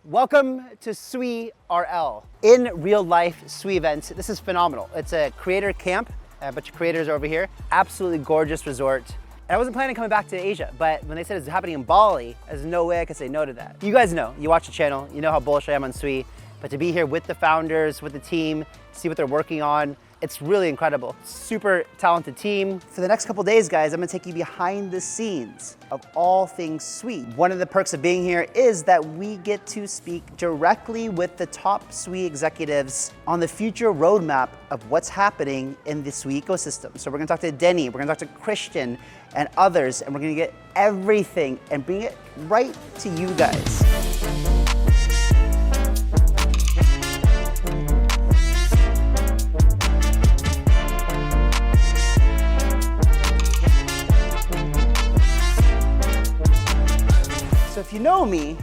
Welcome to Sui RL, in real life Sui events. This is phenomenal. It's a creator camp, a bunch of creators over here. Absolutely gorgeous resort. And I wasn't planning on coming back to Asia, but when they said it's happening in Bali, there's no way I could say no to that. You guys know, you watch the channel, you know how bullish I am on Sui, but to be here with the founders, with the team, see what they're working on, it's really incredible. Super talented team. For the next couple days, guys, I'm gonna take you behind the scenes of all things Sui. One of the perks of being here is that we get to speak directly with the top Sui executives on the future roadmap of what's happening in the Sui ecosystem. So we're gonna talk to Denny, we're gonna talk to Christian and others, and we're gonna get everything and bring it right to you guys. So if you know me,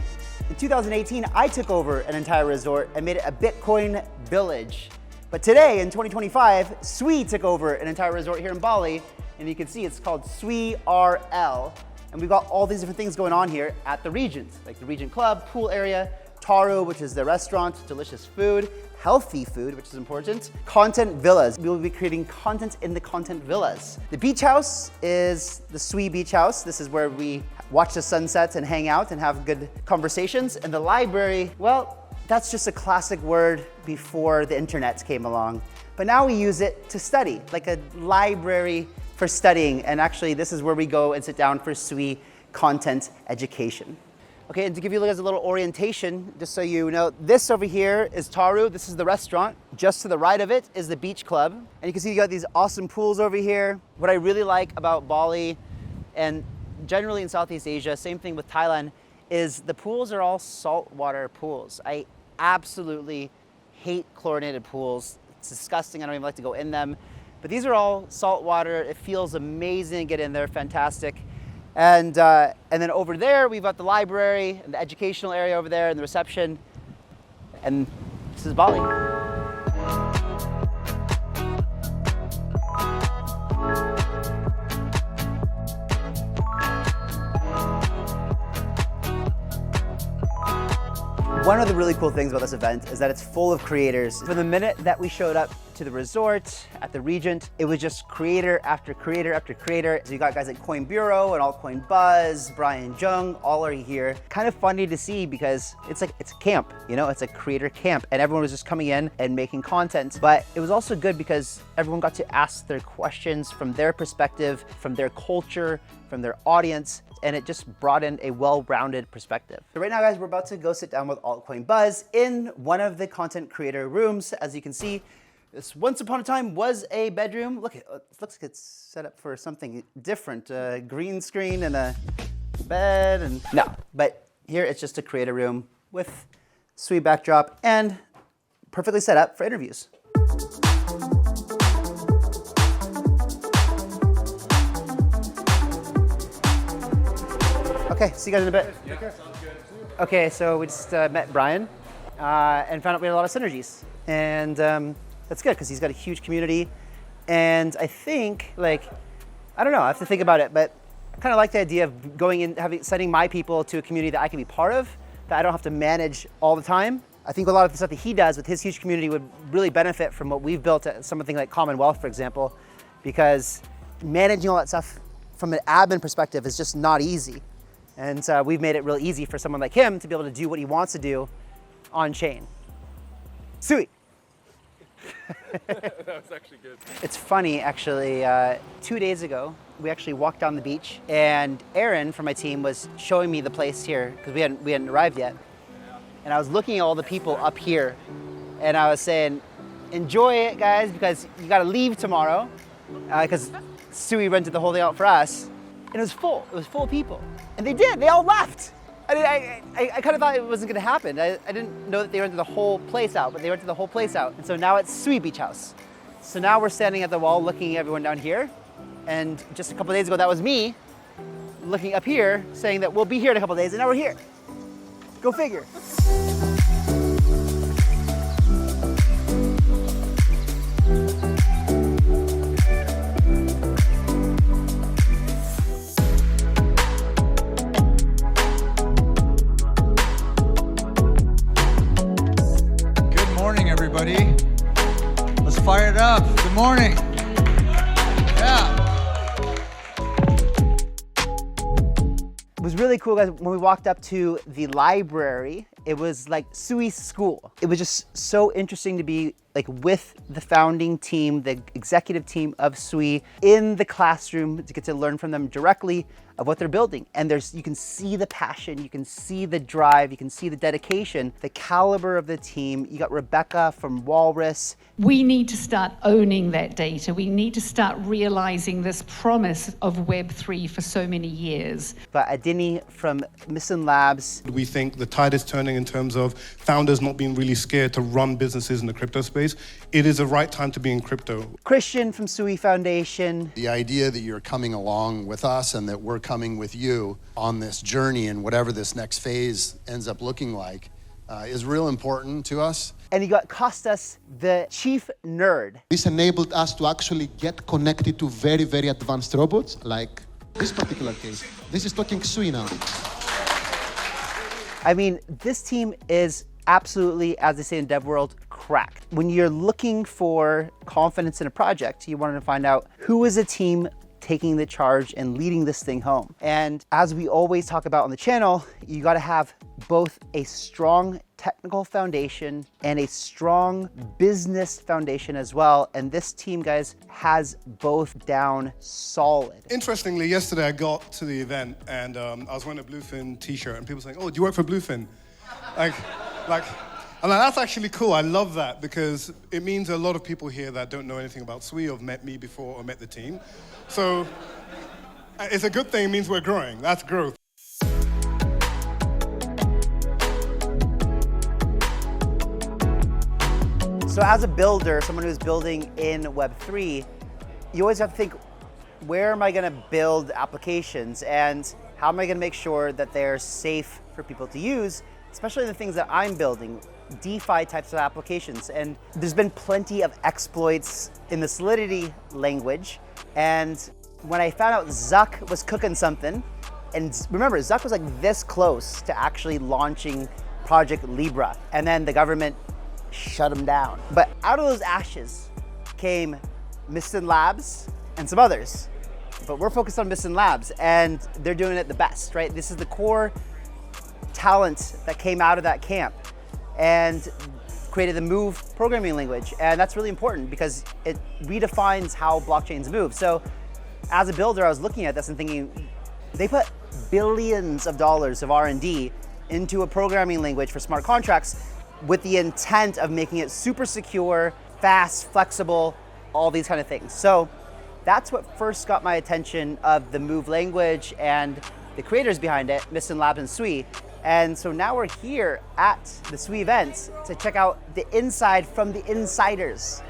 in 2018, I took over an entire resort and made it a Bitcoin village. But today, in 2025, Sui took over an entire resort here in Bali, and you can see it's called Sui RL. And we've got all these different things going on here at the Regent, like the Regent Club, pool area, Taru, which is the restaurant, delicious food, healthy food, which is important, content villas. We will be creating content in the content villas. The beach house is the Sui Beach House. This is where we watch the sunsets and hang out and have good conversations. And the library, well, that's just a classic word before the internet came along. But now we use it to study, like a library for studying. And actually, this is where we go and sit down for Sui content education. Okay, and to give you guys a little orientation, just so you know, this over here is Taru. This is the restaurant. Just to the right of it is the beach club. And you can see you got these awesome pools over here. What I really like about Bali, and generally in Southeast Asia, same thing with Thailand, is the pools are all saltwater pools. I absolutely hate chlorinated pools. It's disgusting, I don't even like to go in them. But these are all saltwater. It feels amazing to get in there, fantastic. And then over there, we've got the library and the educational area over there and the reception. And this is Bali. One of the really cool things about this event is that it's full of creators. From the minute that we showed up to the resort at the Regent, it was just creator after creator after creator. So you got guys like Coin Bureau and Altcoin Buzz, Brian Jung, all are here. Kind of funny to see because it's a camp, you know, it's a creator camp and everyone was just coming in and making content. But it was also good because everyone got to ask their questions from their perspective, from their culture, from their audience, and it just brought in a well-rounded perspective. So right now, guys, we're about to go sit down with Altcoin Buzz in one of the content creator rooms. As you can see, this once upon a time was a bedroom. Look, it looks like it's set up for something different. A green screen and a bed and no, but here it's just a creator room with Sui backdrop and perfectly set up for interviews. Okay, see you guys in a bit. Yeah, sounds good. Okay, so we just met Brian and found out we had a lot of synergies. And that's good because he's got a huge community. And I think, I don't know, I have to think about it, but I kind of like the idea of going in, sending my people to a community that I can be part of, that I don't have to manage all the time. I think a lot of the stuff that he does with his huge community would really benefit from what we've built at something like Commonwealth, for example, because managing all that stuff from an admin perspective is just not easy. And we've made it real easy for someone like him to be able to do what he wants to do on chain. Sui. That was actually good. It's funny, actually, 2 days ago, we actually walked down the beach and Aaron from my team was showing me the place here because we hadn't arrived yet. And I was looking at all the people up here and I was saying, enjoy it, guys, because you got to leave tomorrow because Sui rented the whole thing out for us. And it was full of people. And they all left. I kind of thought it wasn't gonna happen. I didn't know that they rented the whole place out, but they rented the whole place out. And so now it's Sui Beach House. So now we're standing at the wall looking at everyone down here. And just a couple of days ago, that was me looking up here saying that we'll be here in a couple of days, and now we're here. Go figure. everybody. Let's fire it up. Good morning. Yeah. It was really cool, guys. When we walked up to the library, it was like Sui school. It was just so interesting to be like with the founding team, the executive team of Sui in the classroom to get to learn from them directly of what they're building. And you can see the passion, you can see the drive, you can see the dedication, the caliber of the team. You got Rebecca from Walrus. We need to start owning that data. We need to start realizing this promise of Web3 for so many years. But Adini from Mysten Labs. We think the tide is turning in terms of founders not being really scared to run businesses in the crypto space. It is the right time to be in crypto. Christian from Sui Foundation. The idea that you're coming along with us and that we're coming with you on this journey and whatever this next phase ends up looking like is real important to us. And you got Costas, the chief nerd. This enabled us to actually get connected to very, very advanced robots, like this particular case. This is talking Sui now. I mean, this team is absolutely, as they say in dev world, cracked. When you're looking for confidence in a project, you want to find out who is a team taking the charge and leading this thing home. And as we always talk about on the channel, you got to have both a strong technical foundation and a strong business foundation as well. And this team, guys, has both down solid. Interestingly, yesterday I got to the event and I was wearing a Bluefin t-shirt and people saying, oh, do you work for Bluefin? And that's actually cool. I love that because it means a lot of people here that don't know anything about Sui or have met me before or met the team. So it's a good thing. It means we're growing. That's growth. So as a builder, someone who's building in Web3, you always have to think, where am I going to build applications and how am I going to make sure that they're safe for people to use, especially the things that I'm building, DeFi types of applications. And there's been plenty of exploits in the Solidity language. And when I found out Zuck was cooking something, and remember, Zuck was like this close to actually launching Project Libra, and then the government shut him down. But out of those ashes came Mysten Labs and some others. But we're focused on Mysten Labs, and they're doing it the best, right? This is the core talent that came out of that camp and created the Move programming language. And that's really important because it redefines how blockchains move. So as a builder, I was looking at this and thinking, they put billions of dollars of R&D into a programming language for smart contracts with the intent of making it super secure, fast, flexible, all these kind of things. So that's what first got my attention of the Move language and the creators behind it, Mysten Labs and Sui. And so now we're here at the Sui event to check out the inside from the insiders.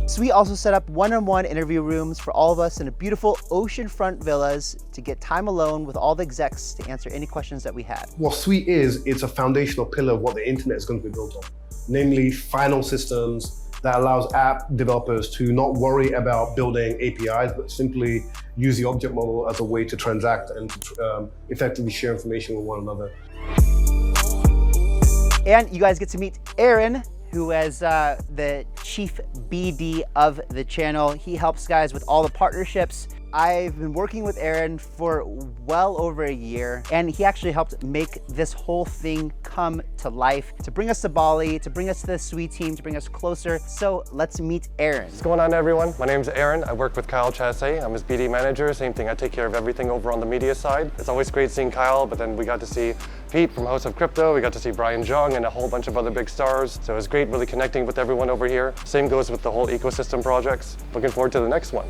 Sui also set up one-on-one interview rooms for all of us in a beautiful oceanfront villas to get time alone with all the execs to answer any questions that we had. What Sui is, it's a foundational pillar of what the internet is going to be built on, namely final systems that allows app developers to not worry about building APIs, but simply use the object model as a way to transact and to effectively share information with one another. And you guys get to meet Aaron, who is the chief BD of the channel. He helps guys with all the partnerships. I've been working with Aaron for well over a year, and he actually helped make this whole thing come to life, to bring us to Bali, to bring us to the Sui team, to bring us closer. So let's meet Aaron. What's going on, everyone? My name's Aaron. I work with Kyle Chasse. I'm his BD manager. Same thing, I take care of everything over on the media side. It's always great seeing Kyle, but then we got to see Pete from House of Crypto. We got to see Brian Zhang and a whole bunch of other big stars. So it was great really connecting with everyone over here. Same goes with the whole ecosystem projects. Looking forward to the next one.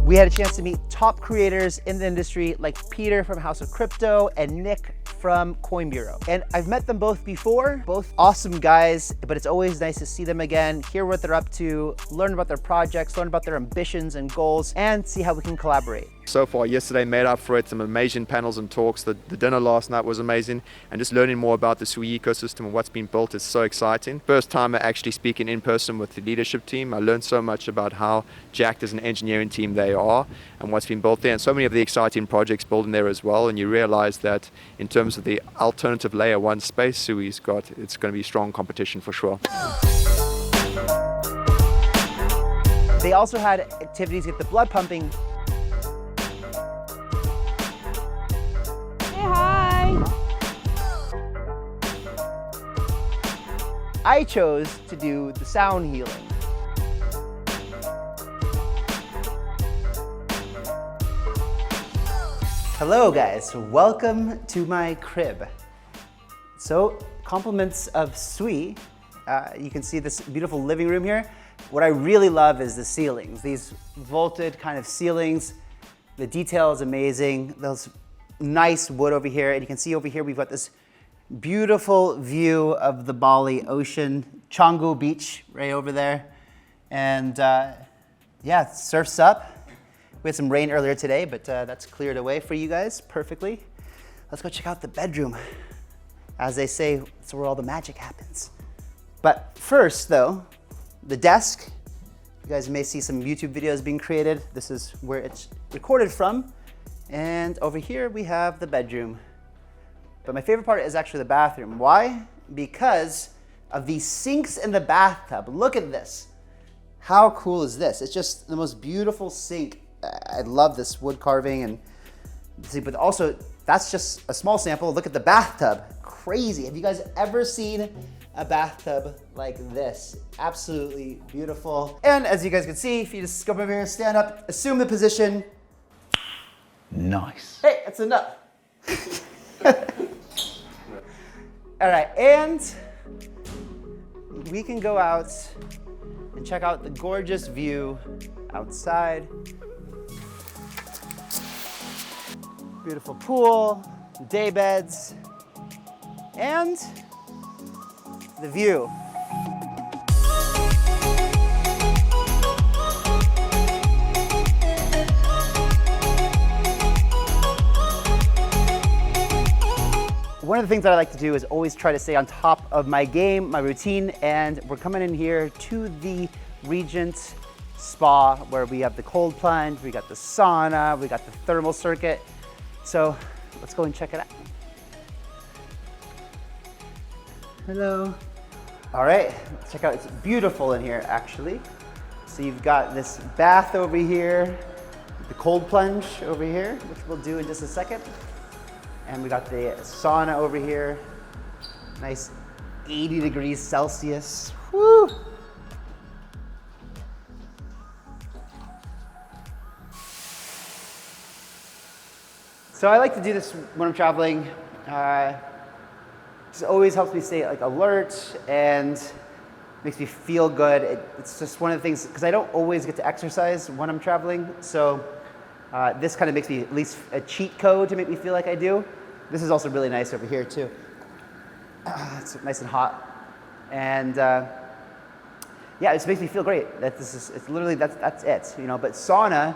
We had a chance to meet top creators in the industry like Peter from House of Crypto and Nick from Coin Bureau. And I've met them both before, both awesome guys, but it's always nice to see them again, hear what they're up to, learn about their projects, learn about their ambitions and goals, and see how we can collaborate. So far, yesterday made up for it, some amazing panels and talks. The dinner last night was amazing, and just learning more about the SUI ecosystem and what's been built is so exciting. First time actually speaking in person with the leadership team. I learned so much about how jacked as an engineering team they are and what's been built there, and so many of the exciting projects built in there as well. And you realize that in terms of the alternative layer one space SUI's got, it's going to be strong competition for sure. They also had activities to get the blood pumping. I chose to do the sound healing. Hello guys, welcome to my crib. So, compliments of Sui. You can see this beautiful living room here. What I really love is the ceilings. These vaulted kind of ceilings. The detail is amazing. Those nice wood over here, and you can see over here we've got this beautiful view of the Bali ocean, Canggu beach right over there. And yeah, surf's up. We had some rain earlier today, but that's cleared away for you guys perfectly. Let's go check out the bedroom. As they say, it's where all the magic happens. But first though, the desk. You guys may see some YouTube videos being created. This is where it's recorded from. And over here we have the bedroom. But my favorite part is actually the bathroom. Why? Because of these sinks in the bathtub. Look at this. How cool is this? It's just the most beautiful sink. I love this wood carving and see, but also that's just a small sample. Look at the bathtub. Crazy. Have you guys ever seen a bathtub like this? Absolutely beautiful. And as you guys can see, if you just come over here, stand up, assume the position. Nice. Hey, that's enough. All right, and we can go out and check out the gorgeous view outside. Beautiful pool, day beds, and the view. One of the things that I like to do is always try to stay on top of my game, my routine, and we're coming in here to the Regent Spa where we have the cold plunge, we got the sauna, we got the thermal circuit. So let's go and check it out. Hello. All right, let's check out, it's beautiful in here actually. So you've got this bath over here, the cold plunge over here, which we'll do in just a second. And we got the sauna over here. Nice 80 degrees Celsius. Woo! So I like to do this when I'm traveling. It always helps me stay like alert and makes me feel good. It's just one of the things, because I don't always get to exercise when I'm traveling. So this kind of makes me at least a cheat code to make me feel like I do. This is also really nice over here too. It's nice and hot, and yeah, it just makes me feel great. That this is, it's literally that's it, you know. But sauna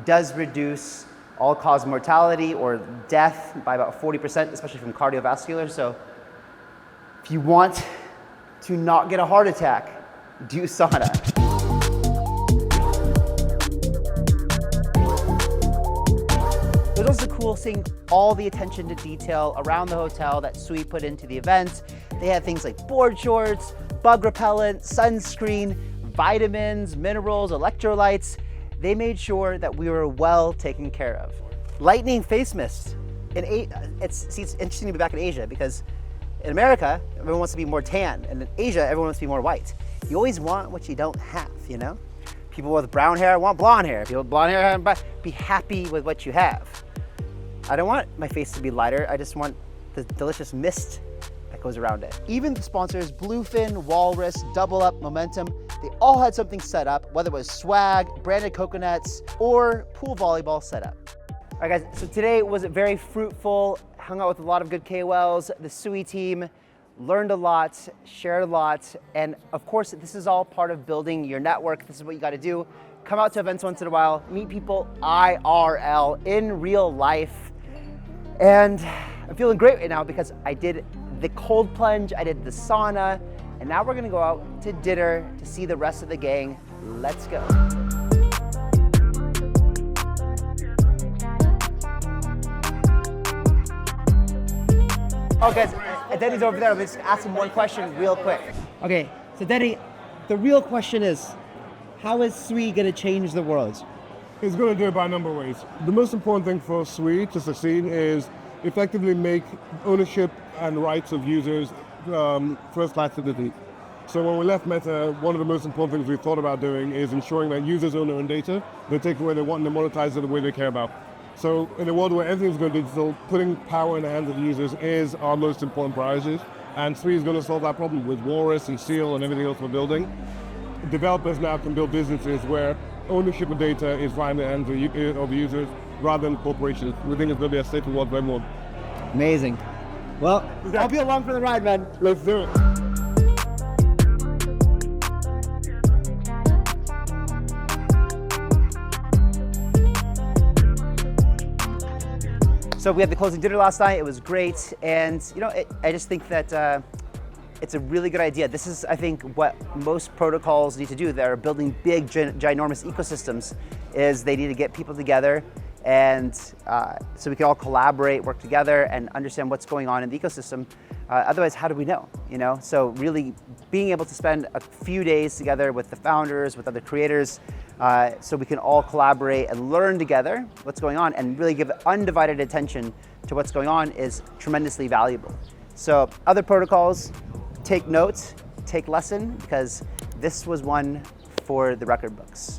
does reduce all-cause mortality or death by about 40%, especially from cardiovascular. So if you want to not get a heart attack, do sauna. It was also cool seeing all the attention to detail around the hotel that Sui put into the event. They had things like board shorts, bug repellent, sunscreen, vitamins, minerals, electrolytes. They made sure that we were well taken care of. Lightning face mist. It's interesting to be back in Asia because in America, everyone wants to be more tan, and in Asia, everyone wants to be more white. You always want what you don't have, you know? People with brown hair want blonde hair. People with blonde hair, be happy with what you have. I don't want my face to be lighter. I just want the delicious mist that goes around it. Even the sponsors, Bluefin, Walrus, Double Up, Momentum, they all had something set up, whether it was swag, branded coconuts, or pool volleyball set up. All right guys, so today was very fruitful, hung out with a lot of good KOLs, the SUI team, learned a lot, shared a lot, and of course, this is all part of building your network. This is what you gotta do. come out to events once in a while, meet people IRL, in real life. And I'm feeling great right now because I did the cold plunge, I did the sauna, and now we're gonna go out to dinner to see the rest of the gang. Let's go. Oh guys, Denny's over there. Let's ask him one question real quick. Okay, so Denny, the real question is, how is Sui gonna change the world? It's going to do it by a number of ways. The most important thing for Sui to succeed is effectively make ownership and rights of users first-class citizens. So when we left Meta, one of the most important things we thought about doing is ensuring that users own their own data. They take the way they want and they monetize it the way they care about. So in a world where everything's going digital, putting power in the hands of the users is our most important priority. And Sui is going to solve that problem with Walrus and Seal and everything else we're building. Developers now can build businesses where ownership of data is right in the hands of the users rather than corporations. We think it's going to be a safer world for everyone. Amazing. Well, I'll be along for the ride, man. Let's do it. So we had the closing dinner last night. It was great, and you know, I just think that it's a really good idea. This is, I think, what most protocols need to do that are building big, ginormous ecosystems, is they need to get people together, and so we can all collaborate, work together, and understand what's going on in the ecosystem. Otherwise, how do we know? You know, so really being able to spend a few days together with the founders, with other creators, so we can all collaborate and learn together what's going on and really give undivided attention to what's going on is tremendously valuable. So other protocols, take notes, take lesson, because this was one for the record books.